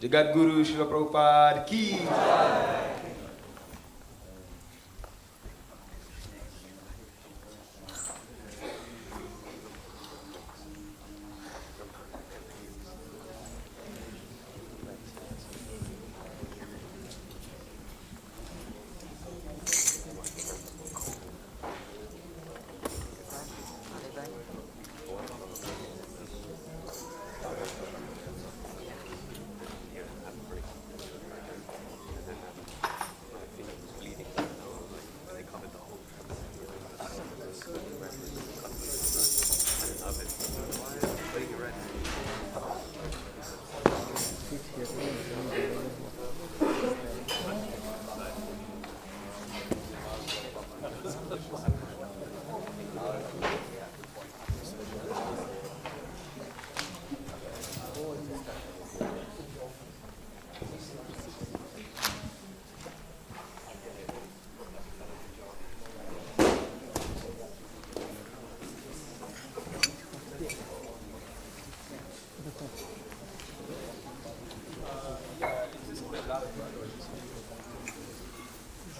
Jagat Guru Srila Prabhupada ki jai.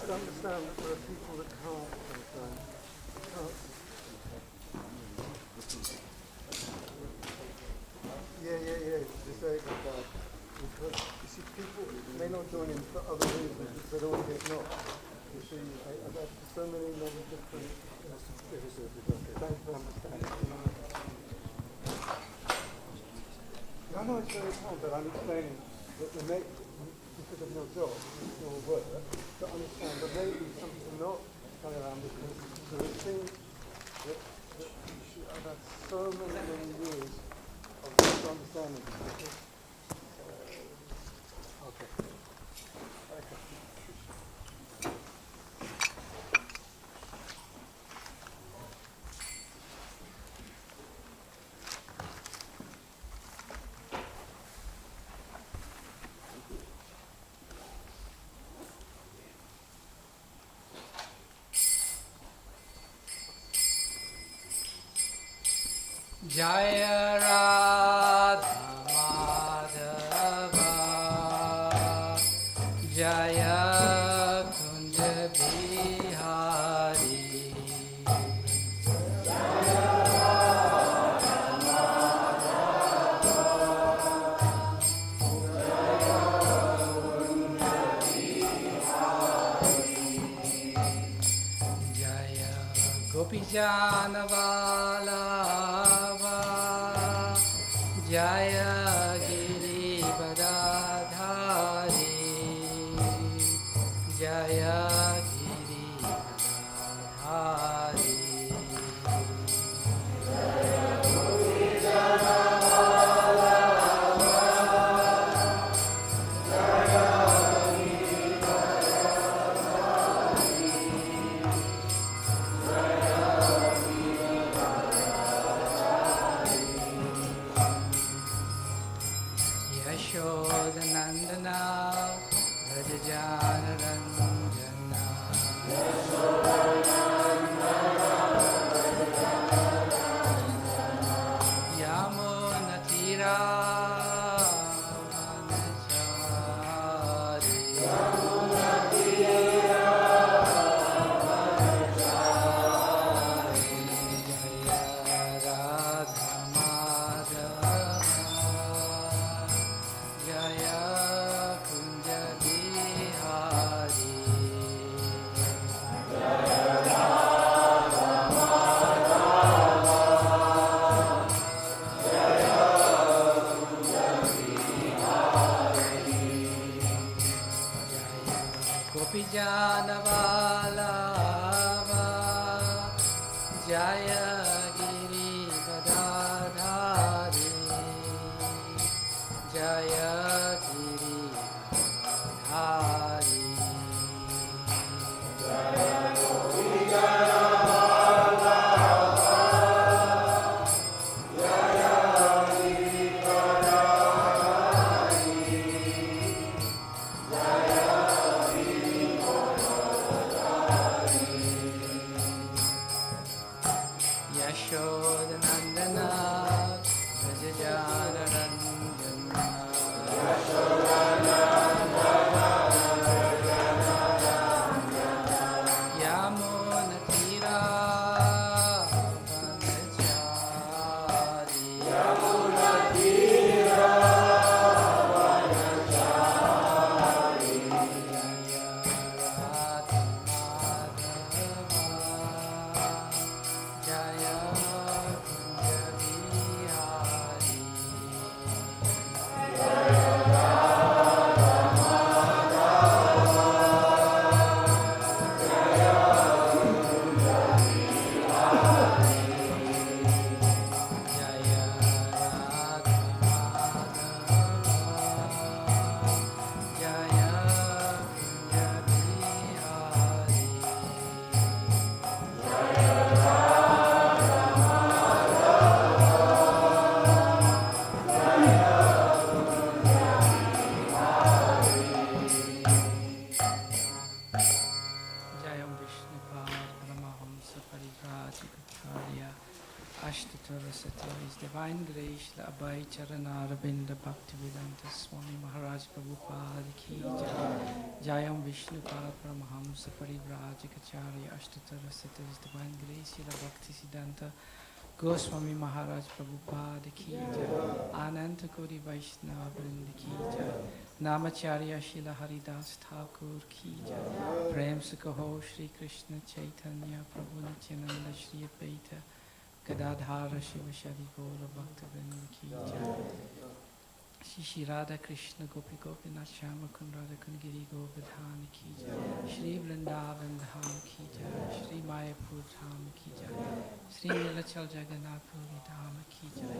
Understand that there are people that can't sometimes. Yeah. Disabled that. Because you see, people may not join in for other reasons, but they all get not. You see, I've had so many different experiences. Thanks for understanding. I know it's very hard, but I'm explaining that the because of your job, your work, to understand that maybe something not going around because there are things that I've had so many years of understanding. Okay. Jaya Radha Madhava Jaya Kunja Bihari Jaya Radha Madhava Jaya Kunja Bihari Jaya Gopi Janavala Jaya Giri Badadhari Jaya Giri Badadhari Jaya Giri Janavala Jaya Giri Badadhari Jaya Giri Badadhari Jaya Giri Gadadhari Jaya Giri Gadadhari Yashodanandana Rajajanarandana Yamunatira Vanachari Jaya Jayam Vishnupad Paramahamsa Parivrajikacharya Ashtatara Sata His Divine Grace La Abhay Charanarabinda Bhaktivedanta Swami Maharaj Prabhupada Ki Jai Jayam Vishnupad Paramahamsa Parivrajikacharya Ashtatara Sata His Divine Grace La Bhaktivedanta Goswami Maharaj Prabhupada Ki Jai Ananta Kori Vaishnava Vrinda Ki Jai Namacharya Shila Haridas Thakur Ki Jai Prem se kaho Shri Krishna Chaitanya Prabhu Nityananda Shri Advaita Gadadhara Shiva Shari Gaura Bhaktivinoda Ki Jai Shri Radha Krishna Gopi Gopinath Shama Kunrada Kungiri Govardhana Ki Jai Shri Vrindavan Dham Ki Jai Shri Mayapur Dham Ki Jai Shri Nilachal Jagannath Puri Dham Ki Jai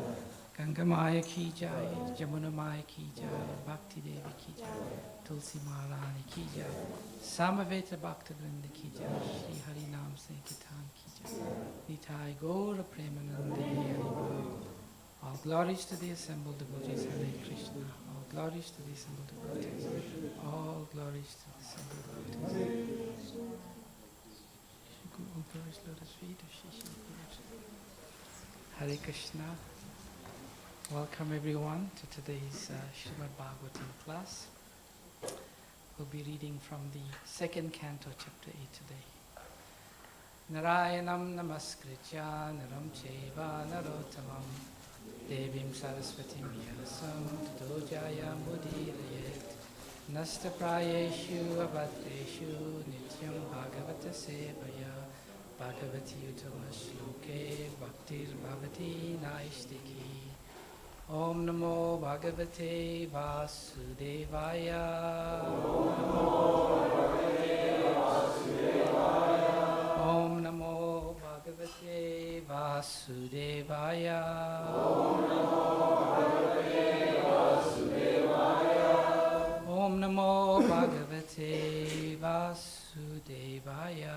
Ganga Maya Ki Jai Jamuna Maya Ki Jai Bhakti Devi Ki Jai Tulsi Maharani Ki Jai Samaveta Bhaktivinoda Ki Jai Shri Hari Nam Sankirtan Ki Jai Nitai Gaura Premanande Hari Bol. All glories to the assembled devotees, Hare Krishna. All glories to the assembled devotees. All glories to the assembled devotees. All glories, lotus feet of Shishi. Hare Krishna. Welcome everyone to today's Srimad Bhagavatam class. We'll be reading from the second canto, chapter 8 today. Narayanam namaskritya naram cheva narottamam Devim Saraswatim Vyasam Tato Jayam Udirayet Nasta Prayeshu Abhatreshu Nityam Bhagavata Sevaya Bhagavati Uttama Shloke Bhaktir Bhavati Naishtiki Om Namo Bhagavate Vasudevaya Om Namo Bhagavate Vasudevaya Om Namo Bhagavate Vasudevaya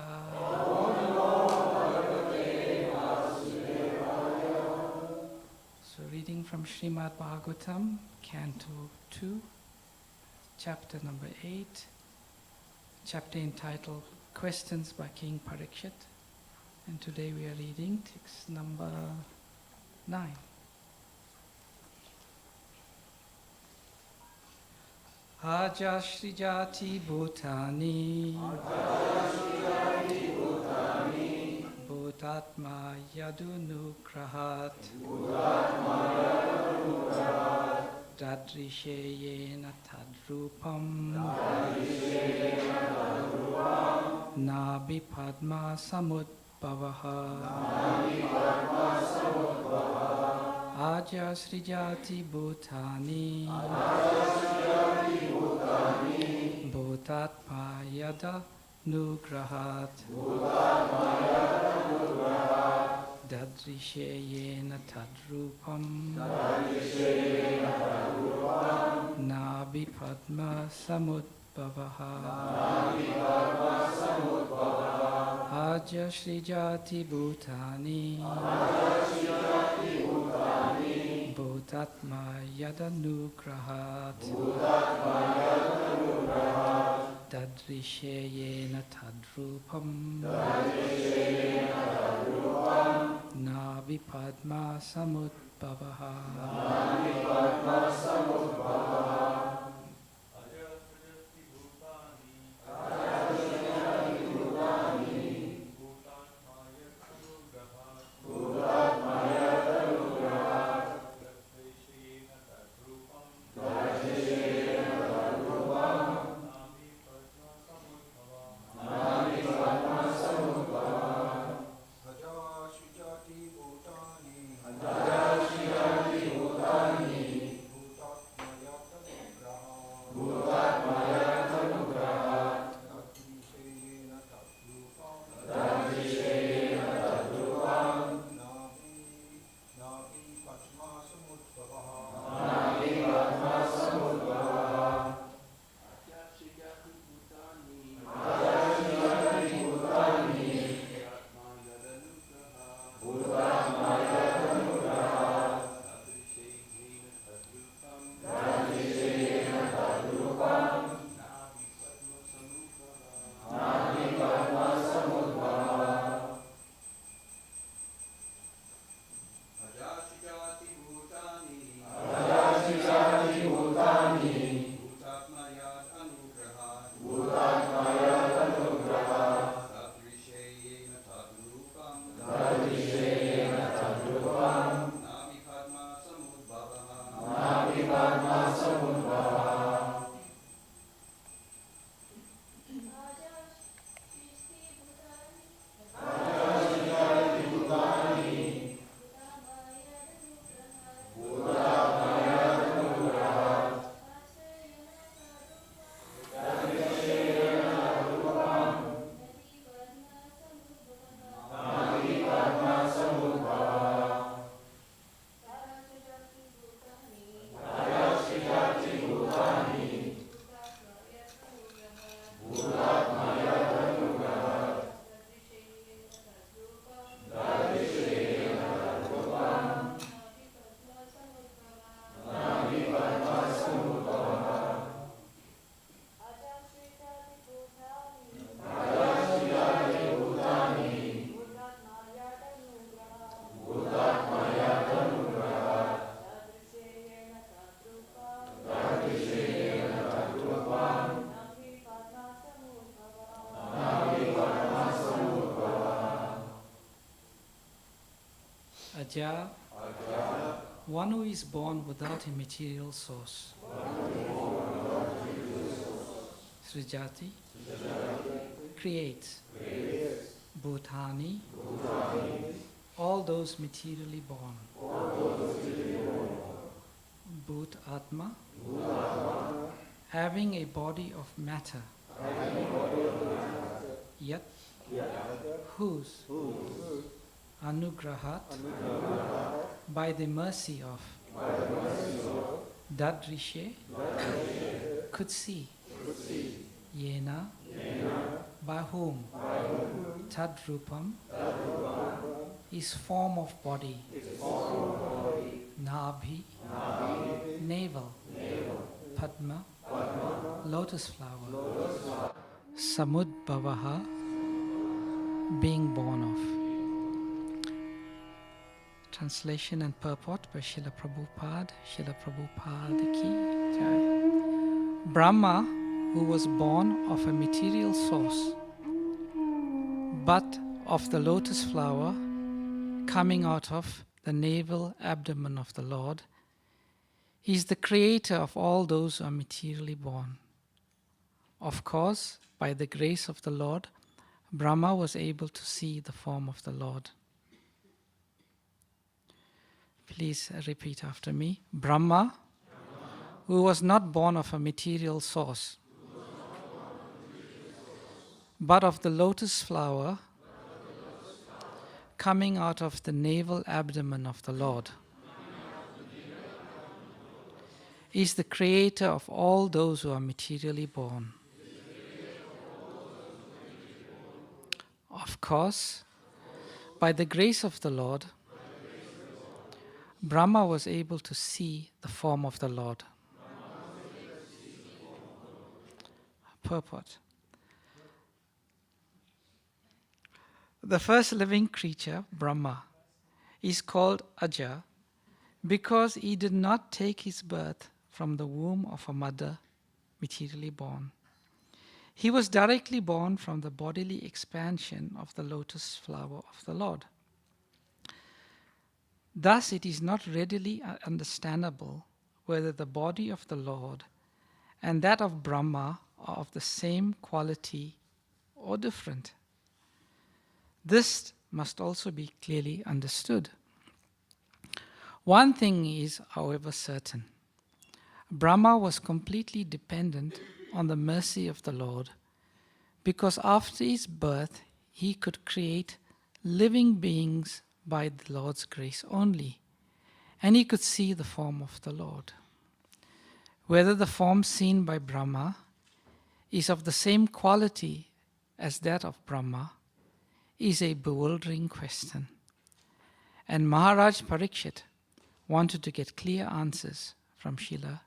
So reading from Srimad Bhagavatam, Canto 2, Chapter number 8, chapter entitled Questions by King Parikshit. And today we are reading text number 9. Aja Shrijati Bhutani Bhutatma Yadunukrahat Dadrisheyena Tadrupam Nabi Padma Samudbhavaha Aja Srijati Bhutani Bhutatma Yada Nugrahat Dadrishayena tadrupam Nabi Padma Samudbhavaha Aja Srijati Bhutani Bhutatma Yadanugrahat Dadrishayena tadrupam Nabi Padma Samudbhavaha Aja, one who is born without a material source. Srijati, creates. Bhutani, all those materially born. Bhut Atma, having a body of matter. Yet, whose? Anugrahat, by the mercy of. Dadrishe, could see. Yena, by whom. Tadrupam, is form of body. Nabhi, navel. Padma, lotus flower. Samudbhavaha, being born of. Translation and purport by Srila Prabhupada. Srila Prabhupada ki jai. Brahma, who was born of a material source, but of the lotus flower coming out of the navel abdomen of the Lord, is the creator of all those who are materially born. Of course, by the grace of the Lord, Brahma was able to see the form of the Lord. Please repeat after me. Brahma, who was not born of a material source, but of the lotus flower coming out of the navel abdomen of the Lord, is the creator of all those who are materially born. Of course, by the grace of the Lord, Brahma was able to see the form of the Lord. Purport. The first living creature, Brahma, is called Aja because he did not take his birth from the womb of a mother materially born. He was directly born from the bodily expansion of the lotus flower of the Lord. Thus, it is not readily understandable whether the body of the Lord and that of Brahma are of the same quality or different. This must also be clearly understood. One thing is, however, certain. Brahma was completely dependent on the mercy of the Lord, because after his birth he could create living beings by the Lord's grace only, and he could see the form of the Lord. Whether the form seen by Brahma is of the same quality as that of Brahma is a bewildering question, and Maharaj Parikshit wanted to get clear answers from Srila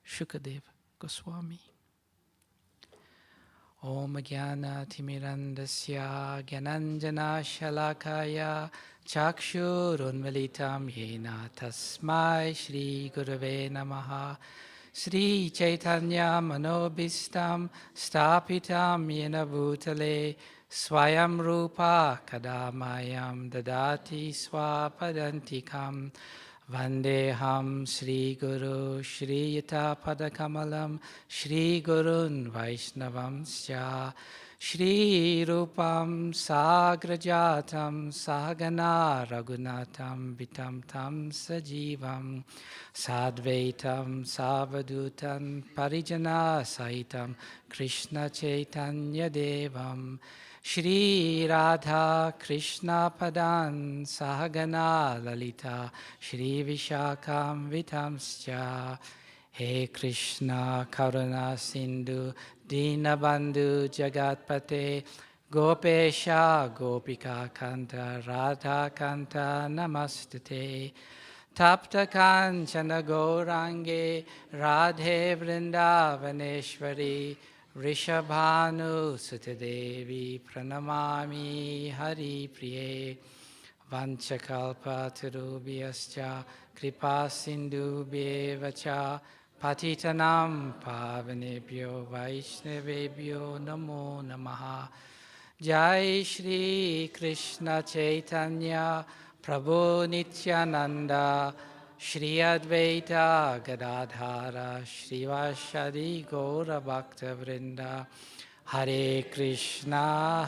Shukadev Goswami. Om Jnana Timirandasya Gyananjana Shalakaya Chakshurunmalitam Yena Tasmai Shri Gurave Namaha Sri Chaitanya Manobhistam Stapitam Yena Bhutale Swayam Rupa Kadamayam Dadati Swapadantikam Vandeham Sri Guru Shri Yata Padakamalam Shri Gurun Vaishnavam Sya Shri Rupam Sagrajatam Sahagana Raghunatam Vitam Tam Sajivam Sadvaitam Savadutam Parijana Sahitam Krishna Chaitanya Devam Shri Radha Krishna Padan Sahagana Lalita Shri Vishakam Vitamscha He Krishna Karuna Sindhu Dinabandhu Jagatpate Gopesha Gopika Kanta Radha Kanta Namastate Tapta Kanchana Gaurange Radhe Vrindavaneshwari Rishabhanu Sutadevi Pranamami Hari Priye Vanchakalpa Tarubhyascha Kripa Sindhu Bevacha Patitanam Pavanebhyo Vaishnavebhyo Namo Namaha Jai Shri Krishna Chaitanya Prabhu Nityananda Shri Advaita Gadadhara Shri Vashadi Gaura Bhakta Vrinda Hare Krishna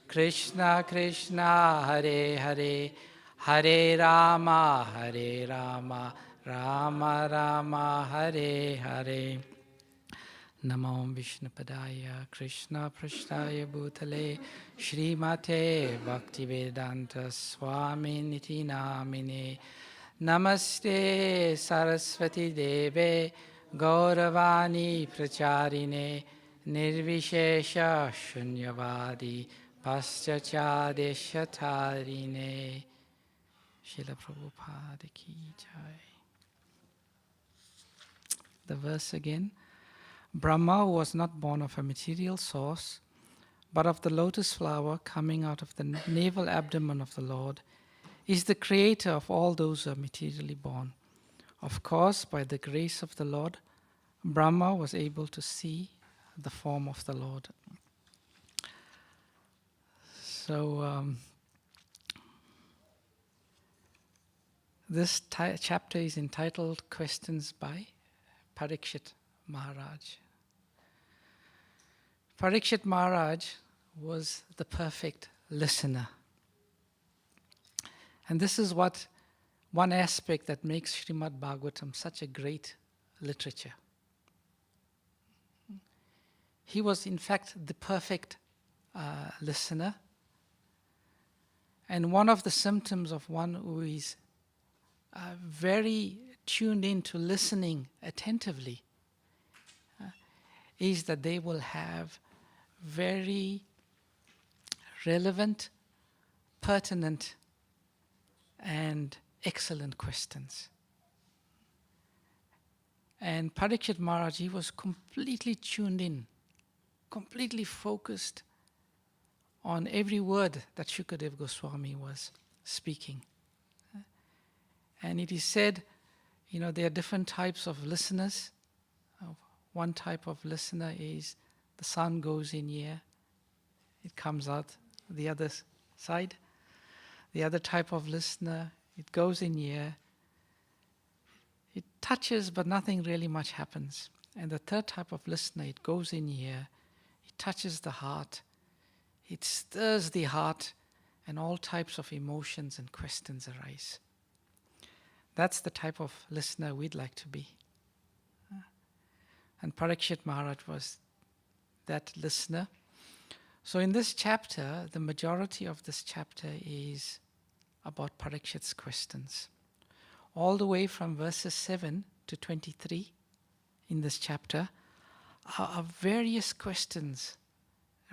Krishna Krishna Hare Hare Hare Rama Rama Rama Hare Hare Namo Vishnupadaya Krishna Prashtaya Bhutale Shri Mate Bhaktivedanta Swami Niti Namine Namaste Saraswati Deve Gauravani Pracharine Nirvishesha Shunyavadi Paschachadeshatarine Srila Prabhupada Ki Jai. The verse again. Brahma was not born of a material source, but of the lotus flower coming out of the navel abdomen of the Lord, is the creator of all those who are materially born. Of course, by the grace of the Lord, Brahma was able to see the form of the Lord. So, this chapter is entitled Questions by Parikshit Maharaj. Parikshit Maharaj was the perfect listener. And this is one aspect that makes Srimad Bhagavatam such a great literature. He was in fact the perfect listener. And one of the symptoms of one who is very tuned in to listening attentively is that they will have very relevant, pertinent, and excellent questions. And Parikshit Maharaj, he was completely tuned in, completely focused on every word that Shukadeva Goswami was speaking. And it is said, there are different types of listeners. One type of listener is the sound goes in here, it comes out the other side. The other type of listener, it goes in here, it touches but nothing really much happens. And the third type of listener, it goes in here, it touches the heart, it stirs the heart, and all types of emotions and questions arise. That's the type of listener we'd like to be. And Parikshit Maharaj was that listener. So in this chapter, the majority of this chapter is about Parikshit's questions. All the way from verses 7 to 23 in this chapter are various questions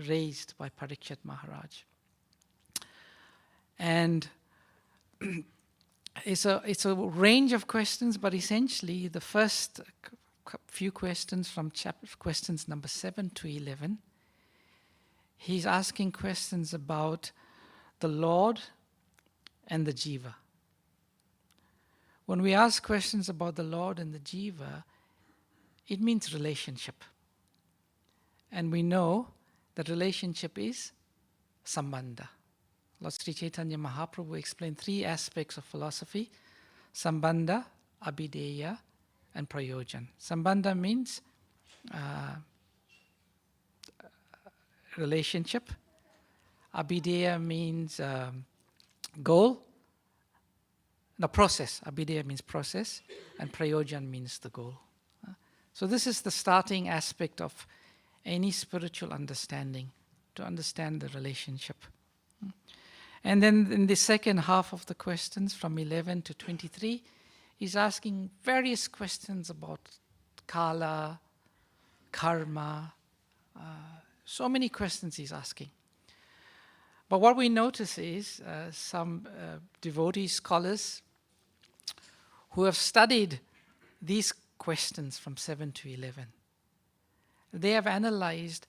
raised by Parikshit Maharaj. And it's a range of questions, but essentially the first few questions from questions number 7 to 11, he's asking questions about the Lord and the Jiva. When we ask questions about the Lord and the Jiva, it means relationship. And we know that relationship is sambandha. Lord Sri Chaitanya Mahaprabhu explained 3 aspects of philosophy: sambandha, abhideya, and prayojan. Sambandha means relationship. Abhideya means goal. The process. Abhideya means process, and prayojan means the goal. So this is the starting aspect of any spiritual understanding, to understand the relationship. And then in the second half of the questions, from 11 to 23, he's asking various questions about kala, karma, so many questions he's asking. But what we notice is some devotee scholars who have studied these questions from 7 to 11, they have analyzed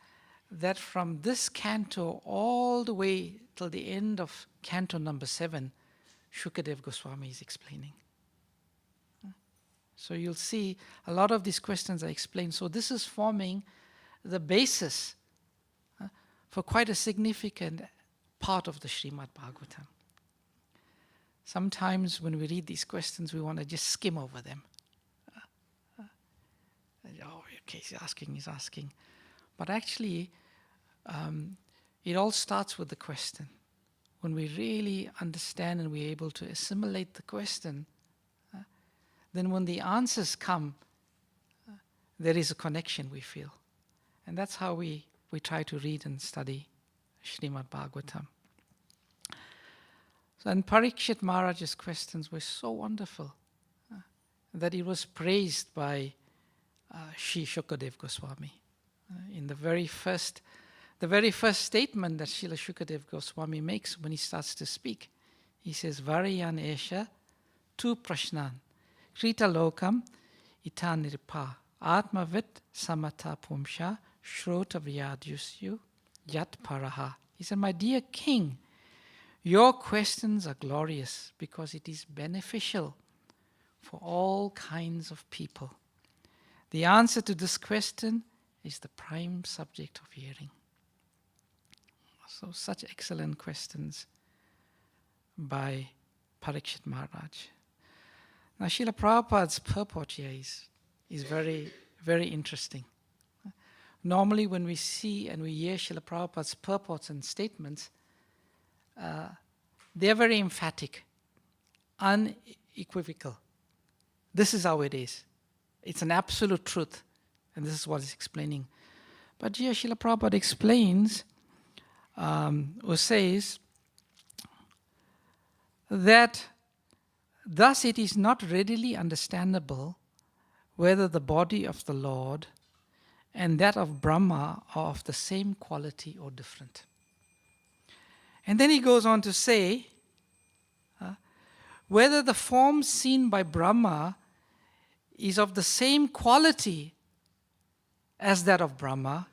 that from this canto all the way till the end of canto number 7, Shukadeva Goswami is explaining. So you'll see a lot of these questions are explained. So this is forming the basis for quite a significant part of the Srimad Bhagavatam. Sometimes when we read these questions, we want to just skim over them. Okay, he's asking. But actually, it all starts with the question. When we really understand and we're able to assimilate the question, then when the answers come, there is a connection we feel. And that's how we try to read and study Srimad Bhagavatam. So, and Parikshit Maharaj's questions were so wonderful that it was praised by Sri Shukadeva Goswami. In the very first statement that Srila Shukadeva Goswami makes when he starts to speak, he says, Varayan Esha tu prashnan krita lokam itanirpa atmavit samata pumsha shrota vyadyusyu yat paraha. He said, my dear king, your questions are glorious because it is beneficial for all kinds of people. The answer to this question is the prime subject of hearing. So such excellent questions by Parikshit Maharaj. Now Srila Prabhupada's purport here is very, very interesting. Normally when we see and we hear Srila Prabhupada's purports and statements, they're very emphatic, unequivocal. This is how it is. It's an absolute truth. And this is what he's explaining. But here Srila Prabhupada explains or says that thus it is not readily understandable whether the body of the Lord and that of Brahma are of the same quality or different. And then he goes on to say, whether the form seen by Brahma is of the same quality as that of Brahma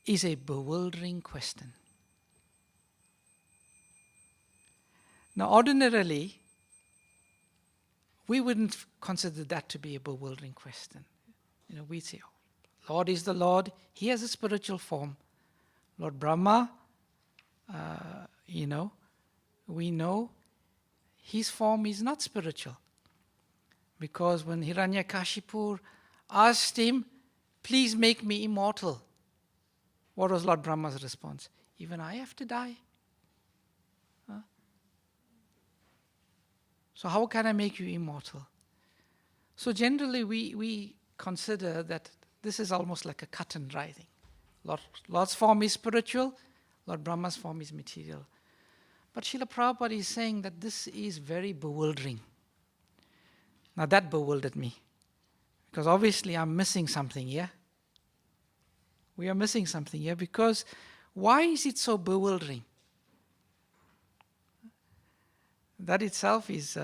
is a bewildering question. Now, ordinarily, we wouldn't consider that to be a bewildering question. We'd say, oh, Lord is the Lord, He has a spiritual form. Lord Brahma, we know His form is not spiritual. Because when Hiranyakashipu asked him, please make me immortal, what was Lord Brahma's response? Even I have to die. So how can I make you immortal? So generally we consider that this is almost like a cut and dry thing. Lord's form is spiritual, Lord Brahma's form is material. But Srila Prabhupada is saying that this is very bewildering. Now that bewildered me, because obviously I'm missing something here. We are missing something here, because why is it so bewildering? That itself is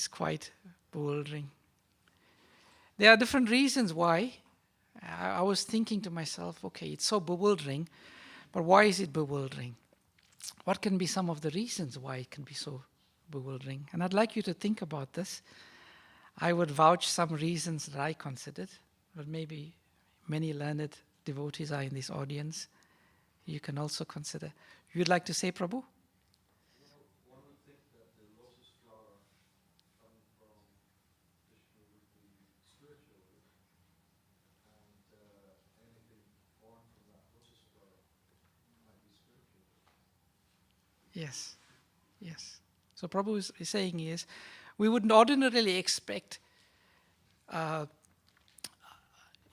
quite bewildering. There are different reasons why. I was thinking to myself, okay, it's so bewildering, but why is it bewildering? What can be some of the reasons why it can be so bewildering? And I'd like you to think about this. I would vouch some reasons that I considered, but maybe many learned devotees are in this audience. You can also consider. You'd like to say, Prabhu? One would think that the lotus flower coming from Vishnu would be spiritual, and anything born from that lotus flower might be spiritual. Yes. So Prabhu is saying is, we wouldn't ordinarily expect,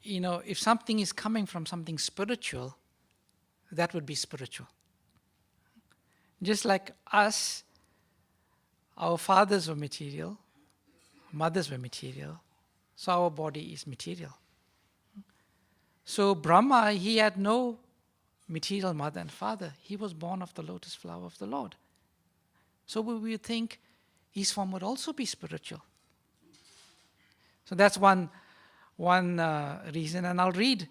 if something is coming from something spiritual, that would be spiritual. Just like us, our fathers were material, mothers were material, so our body is material. So Brahma, he had no material mother and father. He was born of the lotus flower of the Lord. So we would think his form would also be spiritual. So that's one reason, and I'll read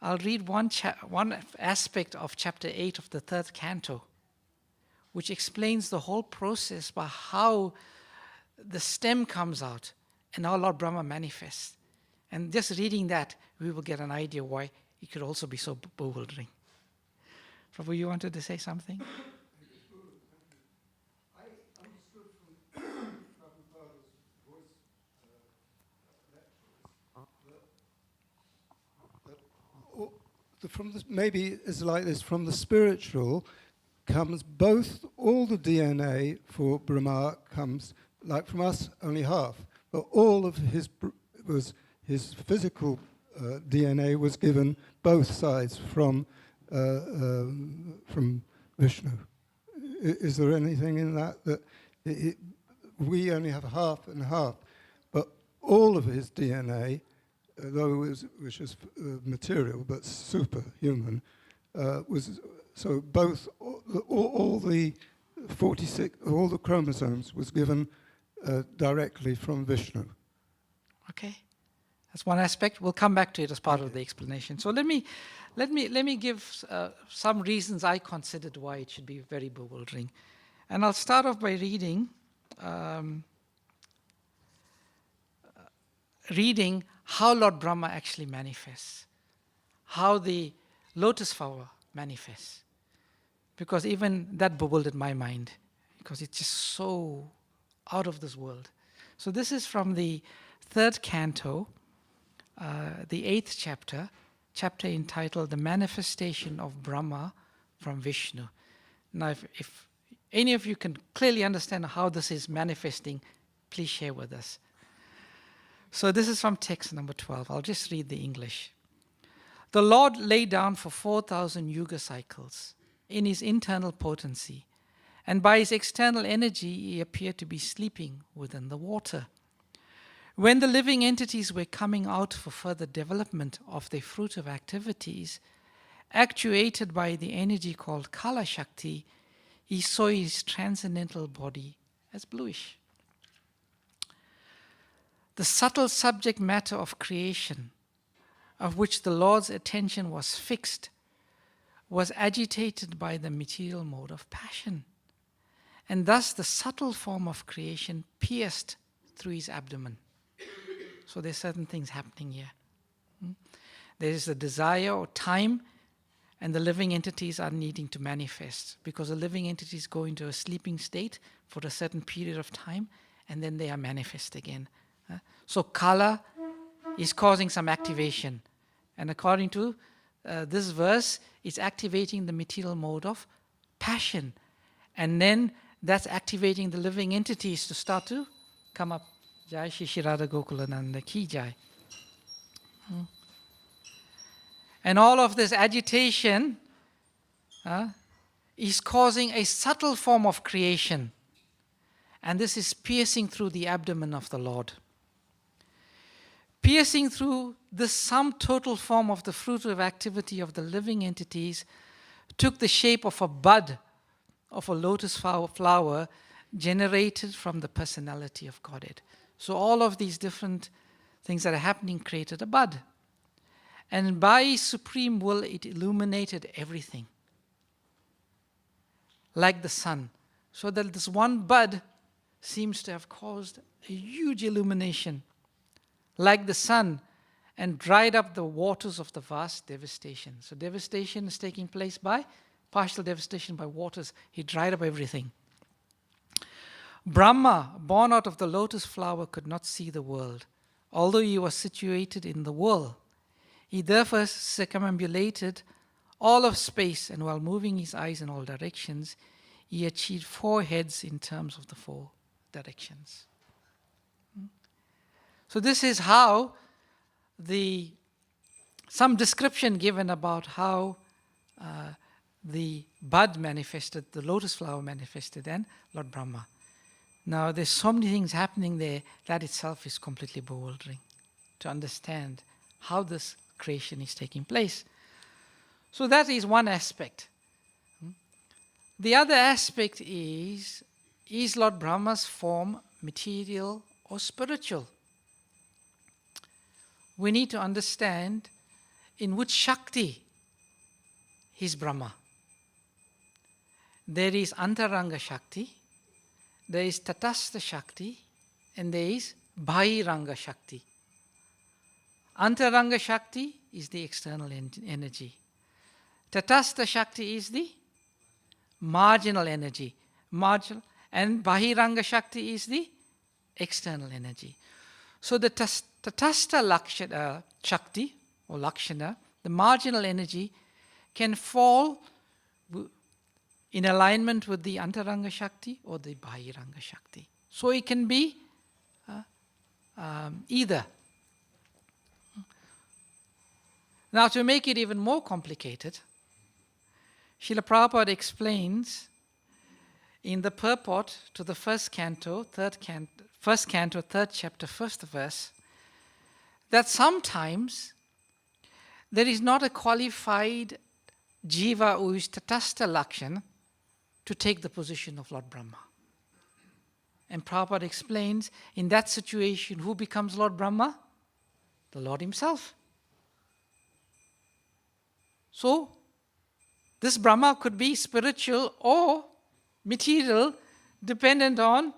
one aspect of chapter 8 of the 3rd canto, which explains the whole process by how the stem comes out and how Lord Brahma manifests. And just reading that, we will get an idea why it could also be so bewildering. Prabhu, you wanted to say something? I understood from Prabhupada's voice lectures that maybe it's like this, from the spiritual comes all the DNA for Brahma comes, like from us only half, but all of his physical DNA was given both sides from Vishnu. Is there anything in that we only have half and half, but all of his DNA, which is material but superhuman, was so both all the 46, all the chromosomes was given directly from Vishnu. Okay, that's one aspect. We'll come back to it as part of the explanation. So let me give some reasons I considered why it should be very bewildering, and I'll start off by reading how Lord Brahma actually manifests, how the lotus flower manifests, because even that bewildered my mind, because it's just so out of this world. So this is from the 3rd canto, the 8th chapter entitled The Manifestation of Brahma from Vishnu. Now, if any of you can clearly understand how this is manifesting, please share with us. So this is from text number 12. I'll just read the English. The Lord lay down for 4,000 yuga cycles in his internal potency and by his external energy he appeared to be sleeping within the water. When the living entities were coming out for further development of their fruitive activities, actuated by the energy called Kala Shakti, he saw his transcendental body as bluish. The subtle subject matter of creation, of which the Lord's attention was fixed, was agitated by the material mode of passion, and thus the subtle form of creation pierced through his abdomen. So there's certain things happening here. There is a desire or time, and the living entities are needing to manifest, because the living entities go into a sleeping state for a certain period of time, and then they are manifest again. So Kala is causing some activation, and according to this verse, it's activating the material mode of passion, and then that's activating the living entities to start to come up. Jai Shri Shri Radha Gokulananda Ki Jai. And all of this agitation is causing a subtle form of creation, and this is piercing through the abdomen of the Lord. Piercing through this sum total form of the fruitive activity of the living entities took the shape of a bud of a lotus flower generated from the personality of Godhead. So all of these different things that are happening created a bud. And by His supreme will, it illuminated everything, like the sun. So that this one bud seems to have caused a huge illumination, like the sun, and dried up the waters of the vast devastation. So devastation is taking place by partial devastation by waters. He dried up everything. Brahma, born out of the lotus flower, could not see the world, although he was situated in the world. He therefore circumambulated all of space, and while moving his eyes in all directions, he achieved 4 heads in terms of the 4 directions. So this is how some description given about how the bud manifested, the lotus flower manifested, and Lord Brahma. Now there's so many things happening there, that itself is completely bewildering to understand how this creation is taking place. So that is one aspect. The other aspect is Lord Brahma's form material or spiritual? We need to understand in which Shakti is Brahma. There is Antaranga Shakti, there is Tatastha Shakti, and there is Bahiranga Shakti. Antaranga Shakti is the external energy. Tatastha Shakti is the marginal energy. And Bahiranga Shakti is the external energy. So the Tatastha Shakti, or Lakshana, the marginal energy, can fall in alignment with the Antaranga Shakti or the Bahiranga Shakti. So it can be either. Now, to make it even more complicated, Srila Prabhupada explains in the Purport to the first canto, third chapter, first verse, that sometimes there is not a qualified jiva who is Tatastha Lakshan to take the position of Lord Brahma. And Prabhupada explains, in that situation, who becomes Lord Brahma? The Lord Himself. So, this Brahma could be spiritual or material, dependent on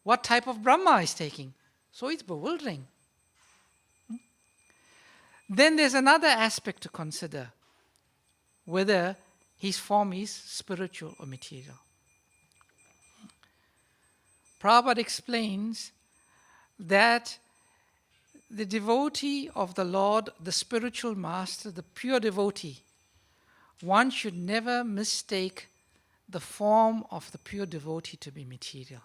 what type of Brahma is taking. So it's bewildering. Then there's another aspect to consider, whether his form is spiritual or material. Prabhupada explains that the devotee of the Lord, the spiritual master, the pure devotee, one should never mistake the form of the pure devotee to be material.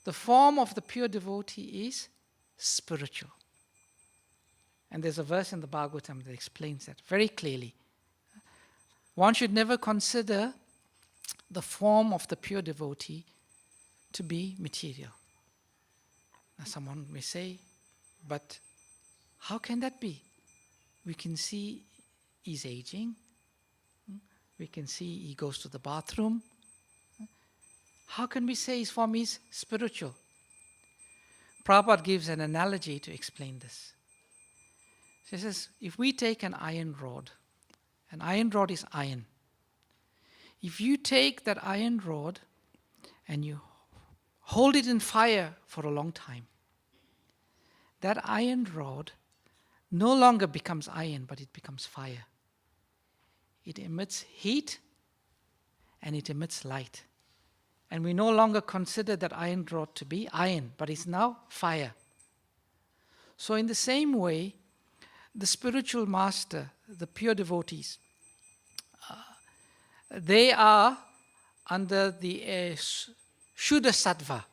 The form of the pure devotee is spiritual. And there's a verse in the Bhagavatam that explains that very clearly. One should never consider the form of the pure devotee to be material. Now someone may say, but how can that be? We can see he's aging. We can see he goes to the bathroom. How can we say his form is spiritual? Prabhupada gives an analogy to explain this. He says, if we take an iron rod is iron. If you take that iron rod and you hold it in fire for a long time, that iron rod no longer becomes iron, but it becomes fire. It emits heat and it emits light. And we no longer consider that iron rod to be iron, but it's now fire. So in the same way, the spiritual master, the pure devotees, they are under the Shuddha Sattva.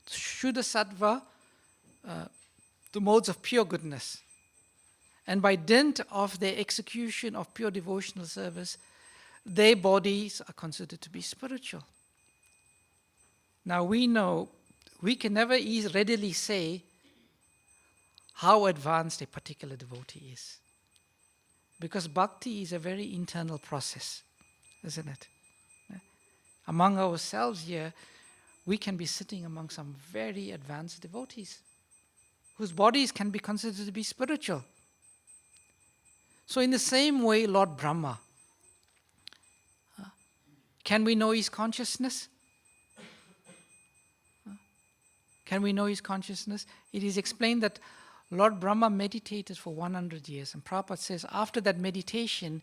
Shuddha Sattva, the modes of pure goodness. And by dint of their execution of pure devotional service, their bodies are considered to be spiritual. Now we know, we can never readily say how advanced a particular devotee is. Because bhakti is a very internal process, isn't it? Among ourselves here, we can be sitting among some very advanced devotees whose bodies can be considered to be spiritual. So in the same way, Lord Brahma, can we know his consciousness? Can we know his consciousness? It is explained that Lord Brahma meditated for 100 years. And Prabhupada says after that meditation,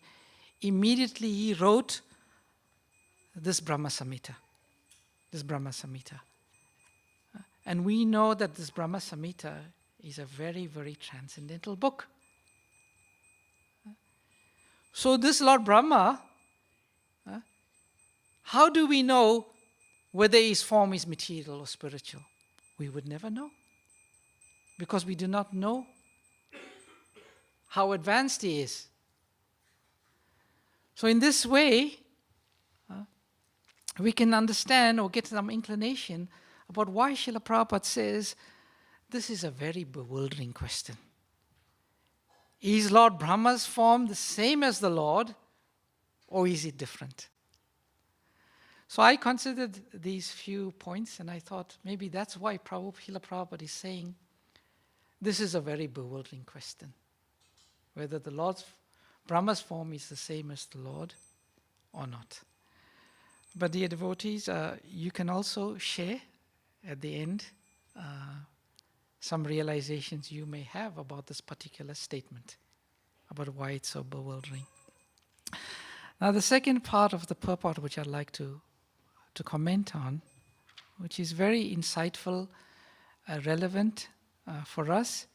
immediately he wrote this Brahma Samhita. And we know that this Brahma Samhita is a very, very transcendental book. So this Lord Brahma, how do we know whether his form is material or spiritual? We would never know, because we do not know how advanced he is. So in this way, we can understand or get some inclination about why Srila Prabhupada says this is a very bewildering question. Is Lord Brahma's form the same as the Lord, or is it different? So I considered these few points and I thought maybe that's why Srila Prabhupada is saying this is a very bewildering question. Whether the Lord's Brahma's form is the same as the Lord or not. But dear devotees, you can also share at the end some realizations you may have about this particular statement, about why it's so bewildering. Now the second part of the purport which I'd like to comment on, which is very insightful, relevant for us,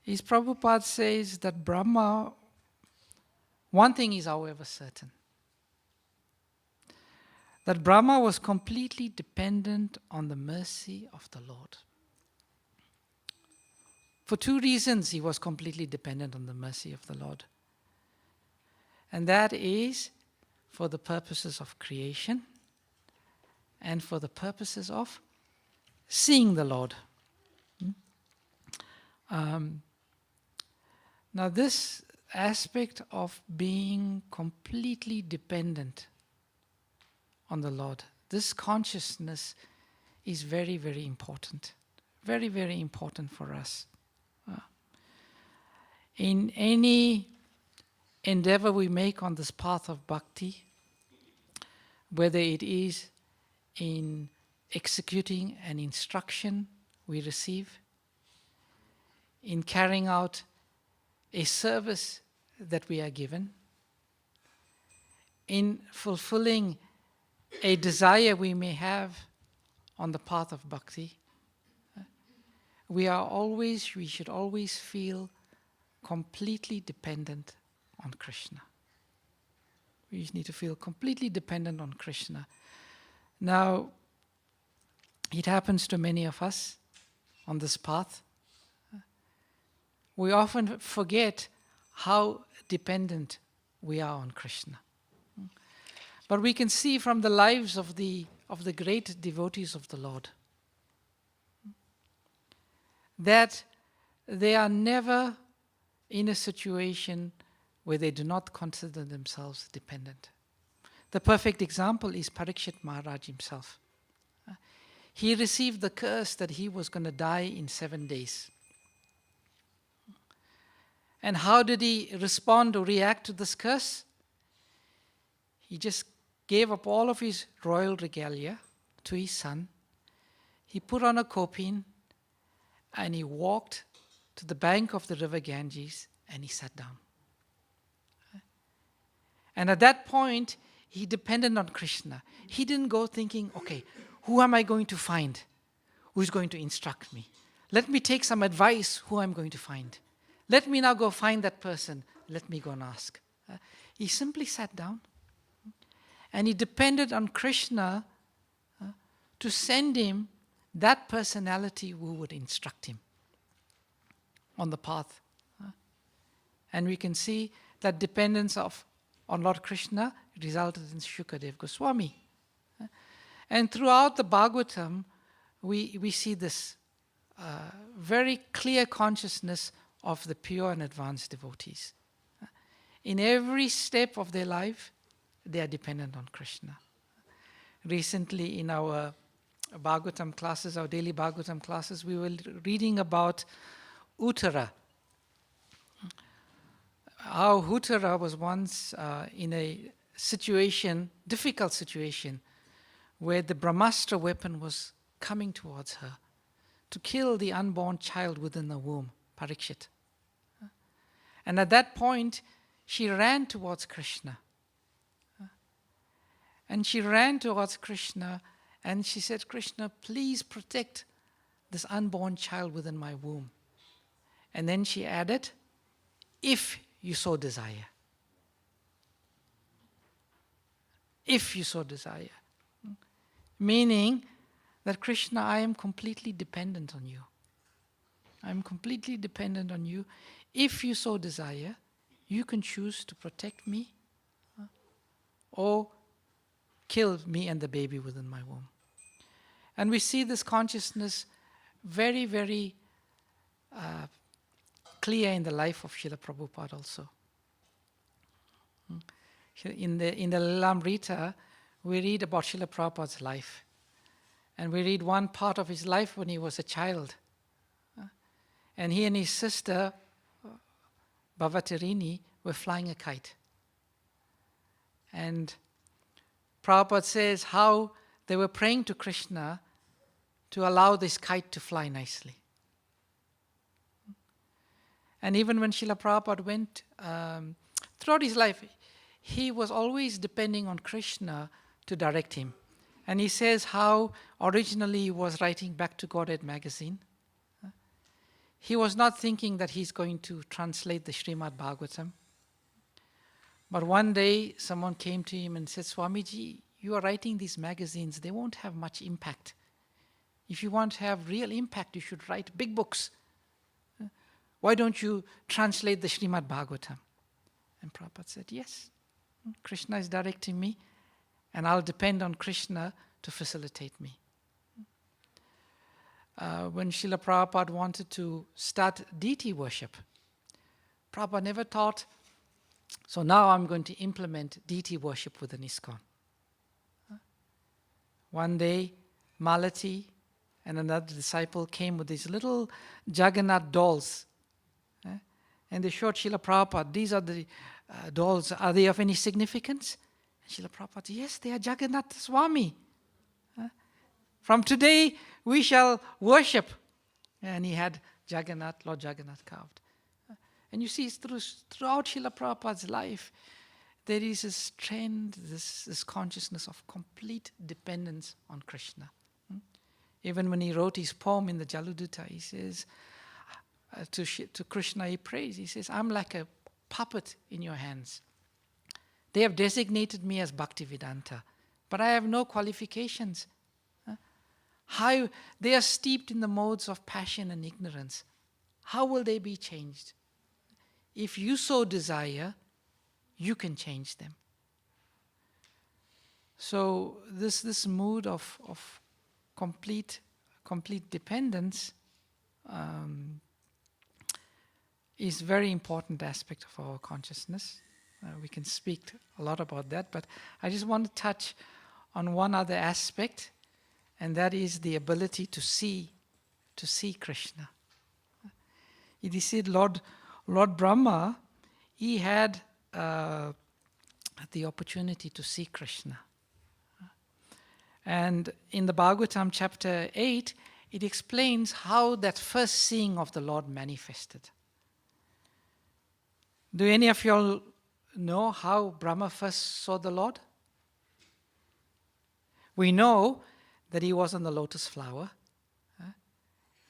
is Prabhupada says that Brahma, one thing is however certain, that Brahma was completely dependent on the mercy of the Lord. For two reasons he was completely dependent on the mercy of the Lord. And that is for the purposes of creation and for the purposes of seeing the Lord. Now this aspect of being completely dependent on the Lord, this consciousness is very, very important. Very, very important for us. In any endeavor we make on this path of bhakti, whether it is in executing an instruction we receive, in carrying out a service that we are given, in fulfilling a desire we may have on the path of bhakti, we should always feel completely dependent on Krishna. We need to feel completely dependent on Krishna. Now, it happens to many of us on this path. We often forget how dependent we are on Krishna. But we can see from the lives of the great devotees of the Lord that they are never in a situation where they do not consider themselves dependent. The perfect example is Parikshit Maharaj himself. He received the curse that he was going to die in 7 days. And how did he respond or react to this curse? He just gave up all of his royal regalia to his son. He put on a kopin and he walked to the bank of the river Ganges and he sat down. And at that point, he depended on Krishna. He didn't go thinking, okay, who am I going to find? Who's going to instruct me? Let me take some advice who I'm going to find. Let me now go find that person. Let me go and ask. He simply sat down and he depended on Krishna to send him that personality who would instruct him on the path. And we can see that dependence on Lord Krishna resulted in Shukadev Goswami. And throughout the Bhagavatam, we see this very clear consciousness of the pure and advanced devotees. In every step of their life, they are dependent on Krishna. Recently in our Bhagavatam classes, our daily Bhagavatam classes, we were reading about Uttara. How Uttara was once in a situation, difficult situation, where the Brahmastra weapon was coming towards her to kill the unborn child within the womb, Parikshit. And at that point, she ran towards Krishna. And she ran towards Krishna and she said, Krishna, please protect this unborn child within my womb. And then she added, if you so desire. If you so desire. Meaning that Krishna, I am completely dependent on you. I am completely dependent on you. If you so desire, you can choose to protect me or kill me and the baby within my womb. And we see this consciousness very, very clear in the life of Srila Prabhupada also. In the Lilamrita, we read about Srila Prabhupada's life. And we read one part of his life when he was a child. And he and his sister, Bhavatarini, were flying a kite. And Prabhupada says how they were praying to Krishna to allow this kite to fly nicely. And even when Srila Prabhupada went throughout his life, he was always depending on Krishna to direct him. And he says how originally he was writing Back to Godhead magazine. He was not thinking that he's going to translate the Srimad Bhagavatam. But one day someone came to him and said, Swamiji, you are writing these magazines, they won't have much impact. If you want to have real impact, you should write big books. Why don't you translate the Srimad Bhagavatam? And Prabhupada said, yes, Krishna is directing me, and I'll depend on Krishna to facilitate me. When Srila Prabhupada wanted to start deity worship, Prabhupada never taught, so now I'm going to implement deity worship within ISKCON. One day, Malati and another disciple came with these little Jagannath dolls. And they showed Srila Prabhupada, these are the dolls, are they of any significance? And Srila Prabhupada, yes, they are Jagannath Swami. From today, we shall worship. And he had Jagannath, Lord Jagannath carved. And you see, throughout Srila Prabhupada's life, there is this trend, this consciousness of complete dependence on Krishna. Even when he wrote his poem in the Jaludutta, he says, to Krishna he prays, he says, I'm like a puppet in your hands. They have designated me as Bhaktivedanta, but I have no qualifications. How they are steeped in the modes of passion and ignorance. How will they be changed? If you so desire, you can change them. So this mood of complete dependence is very important aspect of our consciousness. We can speak a lot about that, but I just want to touch on one other aspect, and that is the ability to see Krishna. It is said Lord Brahma, he had the opportunity to see Krishna. And in the Bhagavatam chapter 8, it explains how that first seeing of the Lord manifested. Do any of you all know how Brahma first saw the Lord? We know that he was on the lotus flower,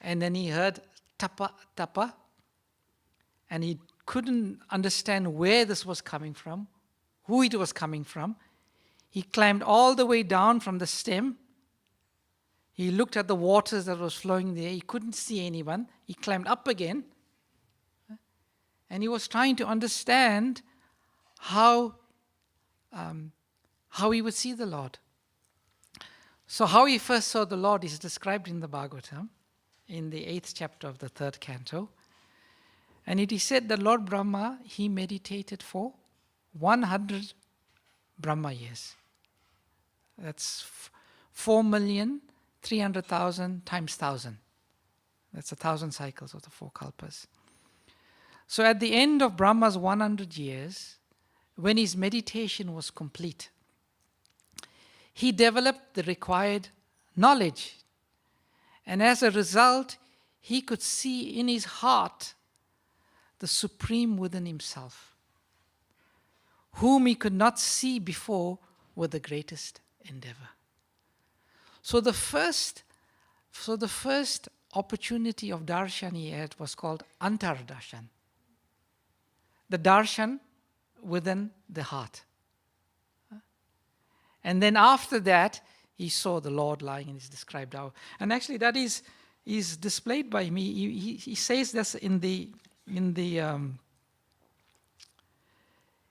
and then he heard tapa, tapa, and he couldn't understand where this was coming from, who it was coming from. He climbed all the way down from the stem. He looked at the waters that was flowing there. He couldn't see anyone. He climbed up again, and he was trying to understand how he would see the Lord. So how he first saw the Lord is described in the Bhagavatam, in the 8th chapter of the 3rd canto. And it is said that Lord Brahma, he meditated for 100 Brahma years. That's 4,300,000 times 1,000. That's 1,000 cycles of the 4 kalpas. So at the end of Brahma's 100 years, when his meditation was complete, he developed the required knowledge. And as a result, he could see in his heart the Supreme within himself, whom he could not see before with the greatest endeavor. So the first opportunity of darshan he had was called antar darshan, the darshan within the heart. And then after that, he saw the Lord lying, and is described how. And actually, that is displayed by me. He says this in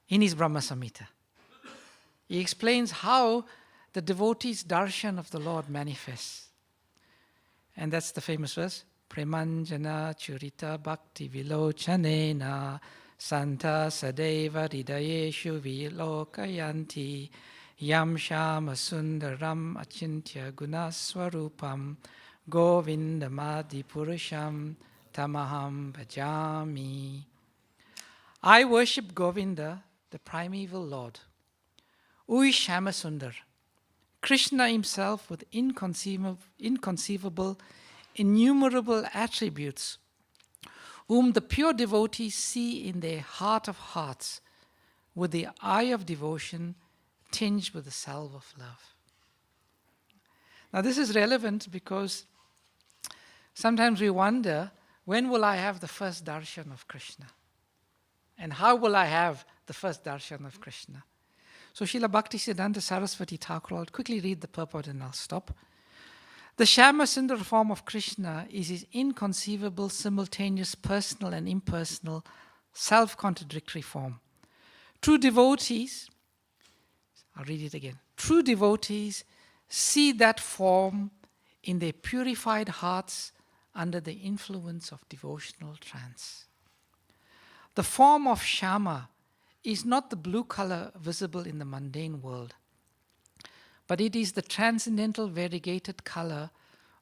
his Brahma Samhita. He explains how the devotee's darshan of the Lord manifests. And that's the famous verse, Premanjana Churita Bhakti Vilochanena Santa Sadeva Hridayeshu Vilokayanti Yam Shama Sundaram Achintya Gunaswarupam Govindamadi Purusham Tamaham Bhajami. I worship Govinda, the primeval Lord. Uy Shama Sundar, Krishna himself with inconceivable, innumerable attributes, whom the pure devotees see in their heart of hearts with the eye of devotion tinged with the salve of love. Now this is relevant because sometimes we wonder, when will I have the first darshan of Krishna? And how will I have the first darshan of Krishna? So Srila Bhaktisiddhanta Saraswati Thakur, I'll quickly read the purport and I'll stop. The Shama Sundar form of Krishna is his inconceivable, simultaneous, personal and impersonal, self-contradictory form. True devotees, I'll read it again. True devotees see that form in their purified hearts under the influence of devotional trance. The form of Shama is not the blue color visible in the mundane world, but it is the transcendental variegated color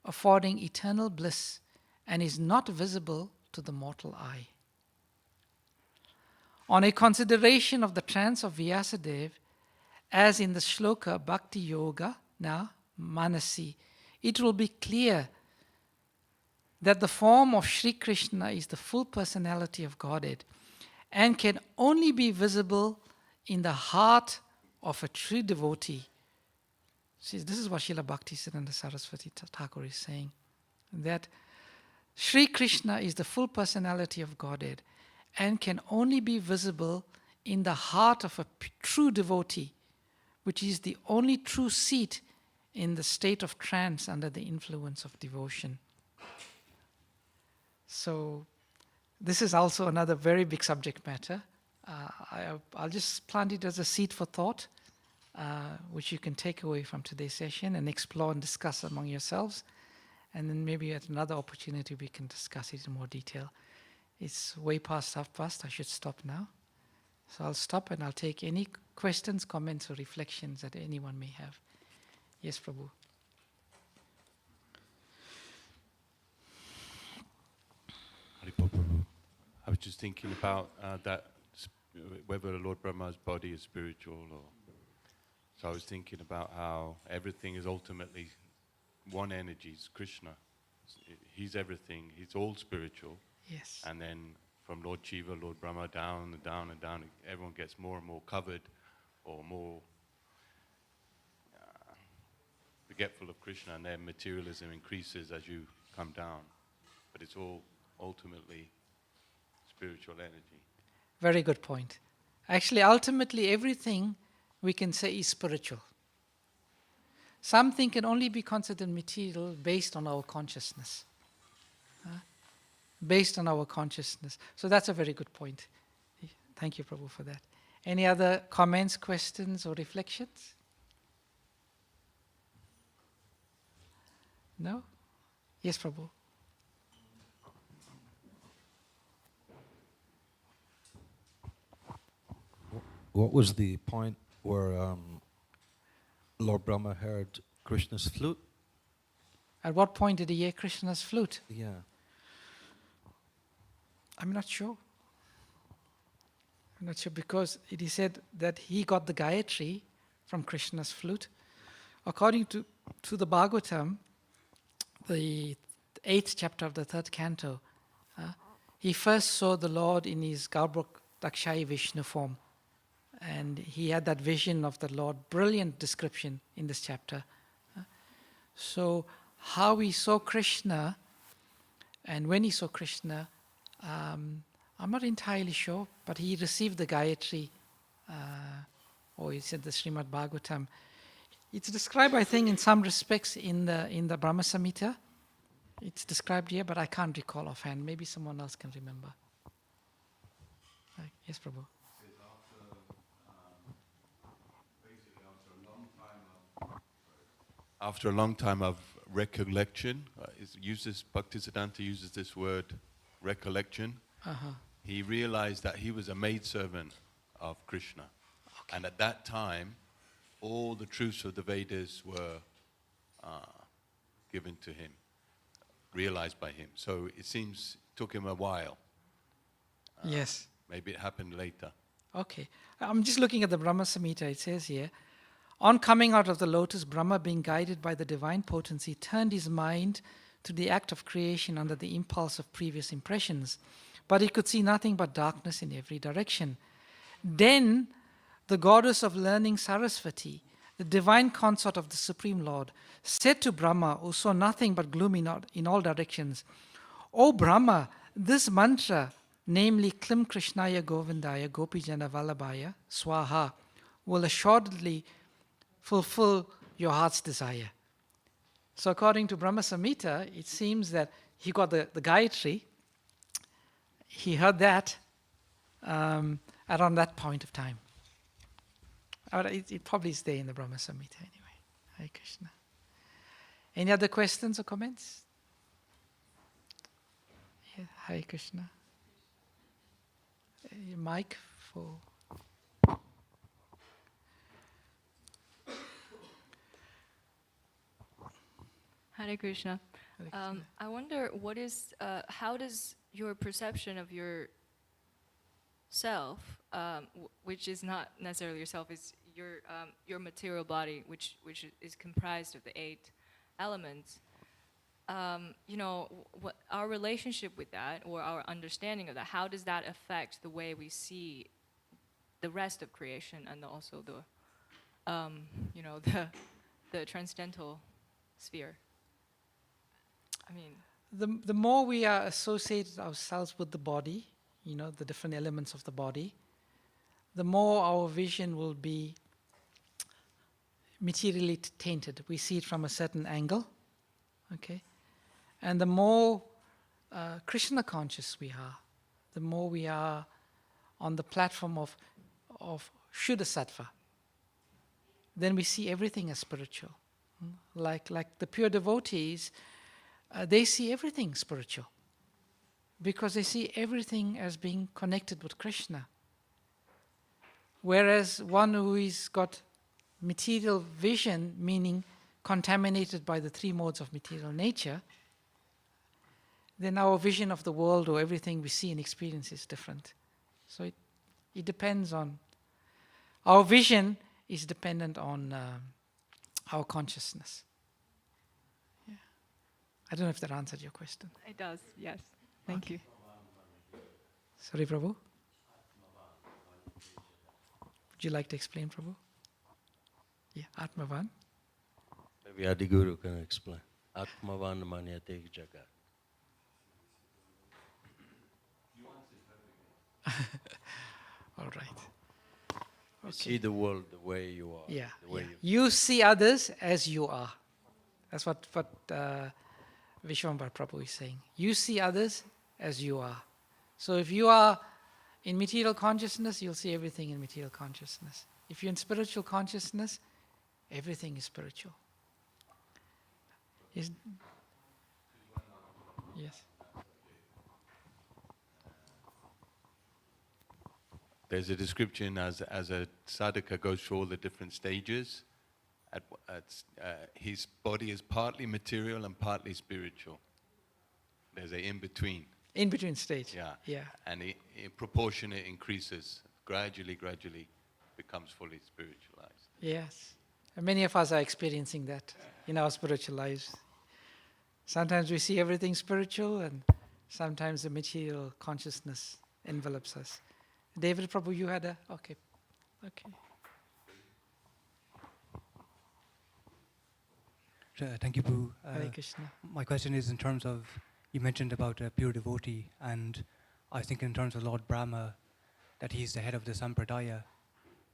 affording eternal bliss and is not visible to the mortal eye. On a consideration of the trance of Vyasadeva, as in the shloka Bhakti Yoga na Manasi, it will be clear that the form of Sri Krishna is the full personality of Godhead and can only be visible in the heart of a true devotee. See, this is what Srila Bhaktisiddhanta Saraswati Thakur is saying, that Sri Krishna is the full personality of Godhead and can only be visible in the heart of a true devotee, which is the only true seat in the state of trance under the influence of devotion. So this is also another very big subject matter. I'll just plant it as a seed for thought. which you can take away from today's session and explore and discuss among yourselves. And then maybe at another opportunity we can discuss it in more detail. It's way past 1:30. I should stop now. So I'll stop and I'll take any questions, comments, or reflections that anyone may have. Yes, Prabhu. Haripo Prabhu. I was just thinking about whether Lord Brahma's body is spiritual or... So I was thinking about how everything is ultimately one energy, is Krishna. He's everything, he's all spiritual. Yes. And then from Lord Shiva, Lord Brahma, down and down and down, everyone gets more and more covered or more forgetful of Krishna, and their materialism increases as you come down. But it's all ultimately spiritual energy. Very good point. Actually, ultimately, everything we can say is spiritual. Something can only be considered material based on our consciousness. Based on our consciousness. So that's a very good point. Thank you, Prabhu, for that. Any other comments, questions, or reflections? No? Yes, Prabhu. What was the point where Lord Brahma heard Krishna's flute? At what point did he hear Krishna's flute? Yeah. I'm not sure. I'm not sure because it is said that he got the Gayatri from Krishna's flute. According to the Bhagavatam, the 8th chapter of the 3rd canto, he first saw the Lord in his Gaurabhak Dakshayi Vishnu form. And he had that vision of the Lord, brilliant description in this chapter. So how he saw Krishna and when he saw Krishna, I'm not entirely sure, but he received the Gayatri, or he said the Srimad Bhagavatam. It's described, I think, in some respects in the Brahma Samhita. It's described here, but I can't recall offhand. Maybe someone else can remember. Yes, Prabhu. After a long time of recollection, Bhaktisiddhanta uses this word, recollection. He realized that he was a maidservant of Krishna. Okay. And at that time, all the truths of the Vedas were given to him, realized by him. So it seems it took him a while. Yes. Maybe it happened later. Okay. I'm just looking at the Brahma Samhita. It says here, on coming out of the lotus, Brahma, being guided by the divine potency, turned his mind to the act of creation under the impulse of previous impressions. But he could see nothing but darkness in every direction. Then the goddess of learning, Sarasvati, the divine consort of the Supreme Lord, said to Brahma, who saw nothing but gloom in all directions, O Brahma, this mantra, namely Klim Krishnaya Govindaya Gopijana Vallabhaya Swaha, will assuredly fulfill your heart's desire. So according to Brahma Samhita, it seems that he got the Gayatri. He heard that around that point of time. It probably is there in the Brahma Samhita anyway. Hare Krishna. Any other questions or comments? Yeah, Hare Krishna. Your mic for... Hare Krishna. Hare Krishna. I wonder how does your perception of your self, which is not necessarily yourself, is your material body, which is comprised of the 8 elements. What our relationship with that, or our understanding of that, how does that affect the way we see the rest of creation and also the transcendental sphere? I mean, the more we are associated ourselves with the body, the different elements of the body, the more our vision will be materially tainted. We see it from a certain angle, okay? And the more Krishna conscious we are, the more we are on the platform of Shuddha Sattva, then we see everything as spiritual. Like the pure devotees, they see everything spiritual because they see everything as being connected with Krishna. Whereas one who is got material vision, meaning contaminated by the three modes of material nature, then our vision of the world or everything we see and experience is different. So it depends on, our vision is dependent on our consciousness. Yeah. I don't know if that answered your question. It does, yes. Thank you. Sorry, Prabhu? Would you like to explain, Prabhu? Yeah, Atmavan. Maybe Adiguru can explain. Atmavan manyate jagat. All right. You see the world the way you are. Yeah. The way You see others as you are. That's what Vishwambar Prabhu is saying. You see others as you are. So if you are in material consciousness, you'll see everything in material consciousness. If you're in spiritual consciousness, everything is spiritual. Yes. There's a description as a sadhaka goes through all the different stages. His body is partly material and partly spiritual. There's an in-between. In-between stage. Yeah. And in proportion it increases. Gradually becomes fully spiritualized. Yes. And many of us are experiencing that in our spiritual lives. Sometimes we see everything spiritual and sometimes the material consciousness envelops us. David Prabhu, you had a... Okay. Thank you, Prabhu. Hare Krishna. My question is in terms of, you mentioned about a pure devotee, and I think in terms of Lord Brahma, that he's the head of the Sampradaya,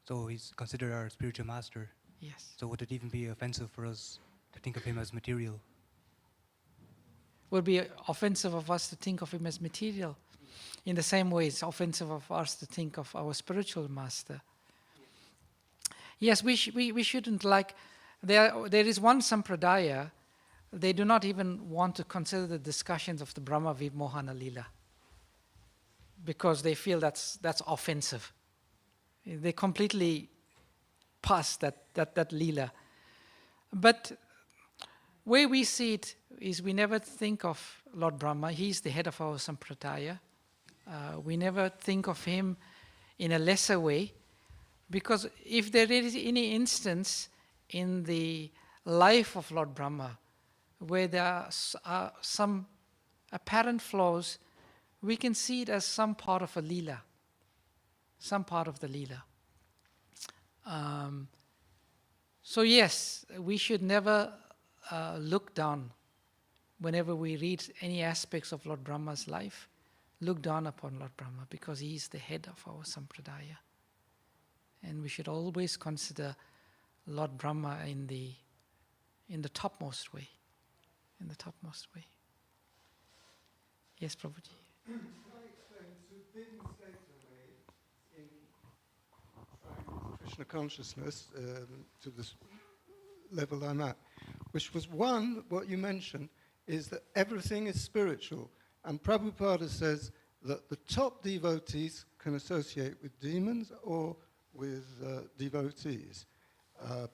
so he's considered our spiritual master. Yes. So would it even be offensive for us to think of him as material? Would be offensive of us to think of him as material. In the same way, it's offensive of us to think of our spiritual master. Yes, we shouldn't like... There is one Sampradaya, they do not even want to consider the discussions of the Brahma Vimohana Lila because they feel that's offensive. They completely pass that Lila. But where we see it is we never think of Lord Brahma. He's the head of our Sampradaya. We never think of him in a lesser way because if there is any instance in the life of Lord Brahma where there are some apparent flaws, we can see it as some part of a Leela, some part of the Leela. So yes, we should never look down whenever we read any aspects of Lord Brahma's life, look down upon Lord Brahma because he is the head of our Sampradaya. And we should always consider Lord Brahma in the topmost way. In the topmost way. Yes, Prabhuji. Can I explain to being states away in trying Krishna consciousness to this level I'm at, which was one, what you mentioned, is that everything is spiritual. And Prabhupada says that the top devotees can associate with demons or with devotees.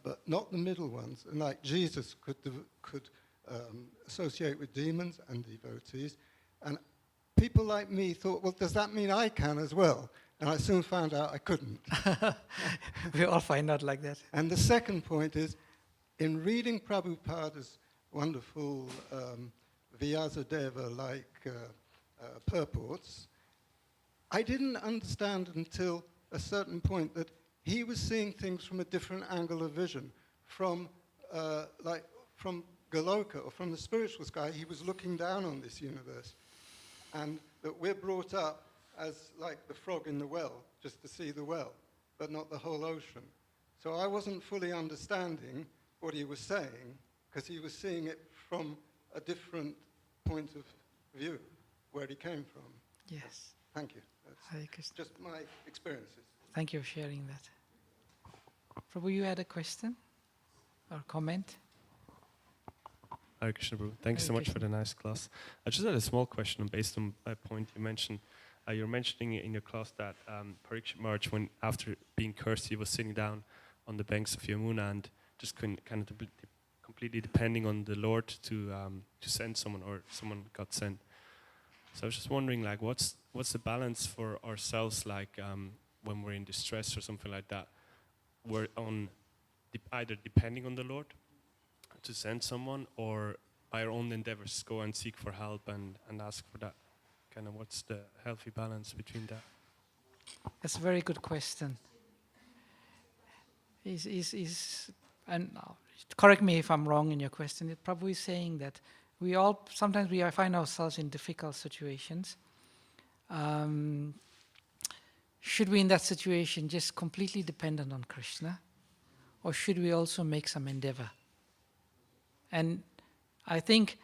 But not the middle ones. And like Jesus could associate with demons and devotees. And people like me thought, well, does that mean I can as well? And I soon found out I couldn't. We all find out like that. And the second point is, in reading Prabhupada's wonderful Vyasadeva-like purports, I didn't understand until a certain point that he was seeing things from a different angle of vision. From Goloka, or from the spiritual sky, he was looking down on this universe. And that we're brought up as like the frog in the well, just to see the well, but not the whole ocean. So I wasn't fully understanding what he was saying, because he was seeing it from a different point of view, where he came from. Yes. Thank you. That's just my experiences. Thank you for sharing that. Prabhu, you had a question or comment? Hare Krishna, Prabhu. Thanks Hare so much for Krishna. the nice class. I just had a small question based on a point you mentioned. You're mentioning in your class that Parikshit Maharaj, when after being cursed, he was sitting down on the banks of Yamuna and just completely depending on the Lord to send someone, or someone got sent. So I was just wondering, like, what's the balance for ourselves, like when we're in distress or something like that? We're on either depending on the Lord to send someone, or by our own endeavors go and seek for help and ask for that. Kind of, what's the healthy balance between that? That's a very good question. And correct me if I'm wrong in your question. Prabhu is saying that sometimes we find ourselves in difficult situations. Should we in that situation just completely dependent on Krishna, or should we also make some endeavor? And I think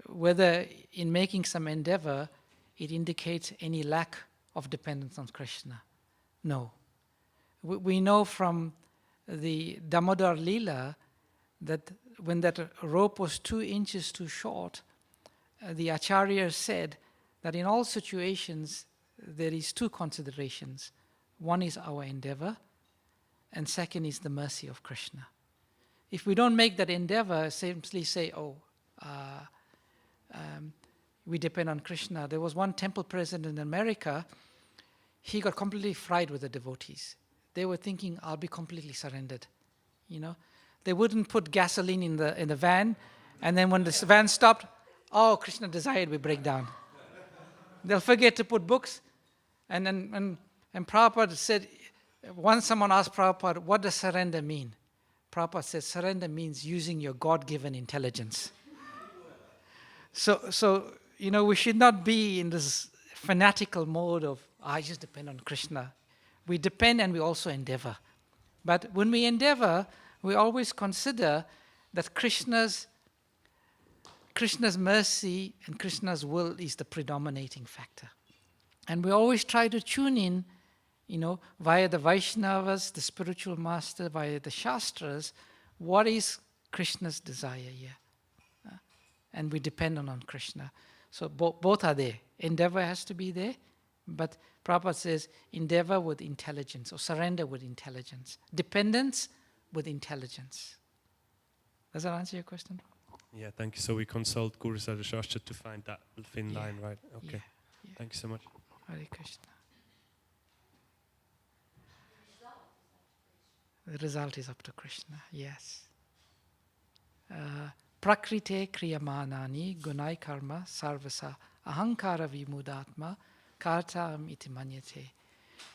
whether in making some endeavor it indicates any lack of dependence on Krishna. No. We know from the Damodar Leela that when that rope was 2 inches too short, the Acharya said that in all situations there is 2 considerations. One is our endeavor, and second is the mercy of Krishna. If we don't make that endeavor, simply say, we depend on Krishna. There was one temple president in America, he got completely fried with the devotees. They were thinking, I'll be completely surrendered. They wouldn't put gasoline in the van, and then when the van stopped, Krishna desired we break down. They'll forget to put books. And Prabhupada said, once someone asked Prabhupada, what does surrender mean? Prabhupada said, surrender means using your God-given intelligence. So we should not be in this fanatical mode of, I just depend on Krishna. We depend and we also endeavor. But when we endeavor, we always consider that Krishna's mercy and Krishna's will is the predominating factor. And we always try to tune in, via the Vaishnavas, the spiritual master, via the Shastras, what is Krishna's desire here? And we depend on Krishna. So both are there. Endeavor has to be there, but Prabhupada says endeavor with intelligence, or surrender with intelligence. Dependence with intelligence. Does that answer your question? Yeah, thank you. So we consult Guru Sadhu Shastra to find that thin line, right? Okay. Yeah. Thank you so much. Hare Krishna. The result is up to Krishna, yes. Prakrite kriyamanani gunai karma sarvasa ahankara vimudatma kartam iti manyate.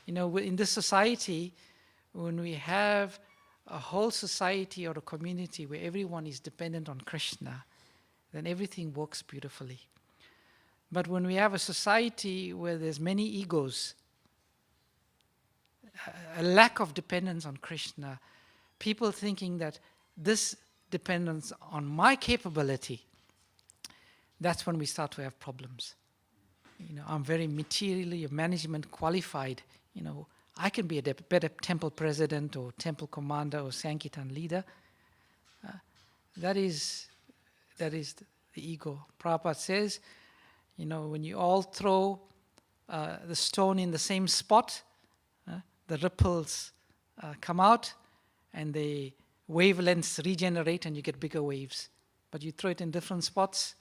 In this society, when we have a whole society or a community where everyone is dependent on Krishna, then everything works beautifully. But when we have a society where there's many egos, a lack of dependence on Krishna, people thinking that this dependence on my capability, that's when we start to have problems. I'm very materially management qualified. I can be a better temple president or temple commander or Sankirtan leader. That is the ego. Prabhupada says, when you all throw the stone in the same spot, the ripples come out and the wavelengths regenerate and you get bigger waves. But you throw it in different spots,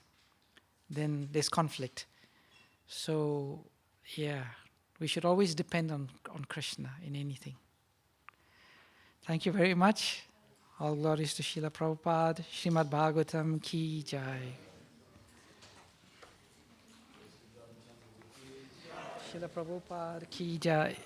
then there's conflict. So, we should always depend on Krishna in anything. Thank you very much. All glories to Srila Prabhupada. Srimad Bhagavatam ki jai. Srila Prabhupada ki jai.